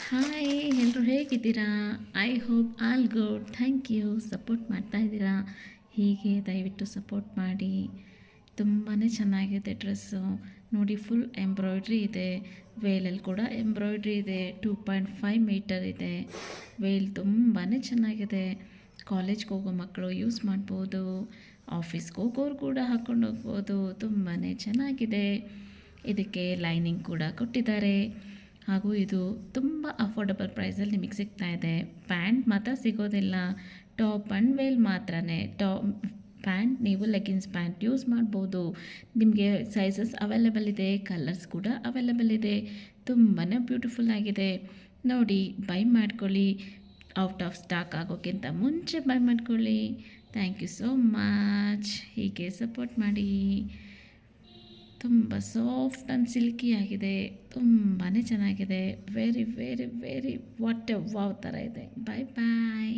Hi ಎಲ್ಲರೂ ಹೇಗಿದ್ದೀರಾ? I hope all good. Thank you support ಮಾಡ್ತಾ ಇದ್ದೀರಾ. ಹೀಗೆ ದಯವಿಟ್ಟು ಸಪೋರ್ಟ್ ಮಾಡಿ. ತುಂಬಾ ಚೆನ್ನಾಗಿದೆ ಡ್ರೆಸ್ಸು ನೋಡಿ. ಫುಲ್ ಎಂಬ್ರಾಯ್ಡ್ರಿ ಇದೆ, ವೇಲಲ್ಲಿ ಕೂಡ ಎಂಬ್ರಾಯ್ಡ್ರಿ ಇದೆ. 2.5 ಮೀಟರ್ ಇದೆ ವೇಲ್. ತುಂಬಾ ಚೆನ್ನಾಗಿದೆ. ಕಾಲೇಜ್ಗೆ ಹೋಗೋ ಮಕ್ಕಳು ಯೂಸ್ ಮಾಡ್ಬೋದು, ಆಫೀಸ್ಗೆ ಹೋಗೋರು ಕೂಡ ಹಾಕ್ಕೊಂಡು ಹೋಗ್ಬೋದು. ತುಂಬಾ ಚೆನ್ನಾಗಿದೆ. ಇದಕ್ಕೆ ಲೈನಿಂಗ್ ಕೂಡ ಕೊಟ್ಟಿದ್ದಾರೆ. ಹಾಗೂ ಇದು ತುಂಬ ಅಫೋರ್ಡಬಲ್ ಪ್ರೈಸಲ್ಲಿ ನಿಮಗೆ ಸಿಗ್ತಾ ಇದೆ. ಪ್ಯಾಂಟ್ ಮಾತ್ರ ಸಿಗೋದಿಲ್ಲ, ಟಾಪ್ ಆ್ಯಂಡ್ ವೇಲ್ ಮಾತ್ರನೇ. ಪ್ಯಾಂಟ್ ನೀವು ಲೆಗಿನ್ಸ್ ಪ್ಯಾಂಟ್ ಯೂಸ್ ಮಾಡ್ಬೋದು. ನಿಮಗೆ ಸೈಜಸ್ ಅವೈಲೇಬಲ್ ಇದೆ, ಕಲರ್ಸ್ ಕೂಡ ಅವೈಲೇಬಲ್ ಇದೆ. ತುಂಬಾ ಬ್ಯೂಟಿಫುಲ್ ಆಗಿದೆ ನೋಡಿ. ಬೈ ಮಾಡ್ಕೊಳ್ಳಿ, ಔಟ್ ಆಫ್ ಸ್ಟಾಕ್ ಆಗೋಕ್ಕಿಂತ ಮುಂಚೆ ಬೈ ಮಾಡ್ಕೊಳ್ಳಿ. Thank you so much. ಹೀಗೆ ಸಪೋರ್ಟ್ ಮಾಡಿ. ತುಂಬ ಸಾಫ್ಟ್ ಆ್ಯಂಡ್ ಸಿಲ್ಕಿ ಆಗಿದೆ, ತುಂಬಾ ಚೆನ್ನಾಗಿದೆ. Very very very what a wow ಥರ ಇದೆ. ಬಾಯ್ ಬಾಯ್.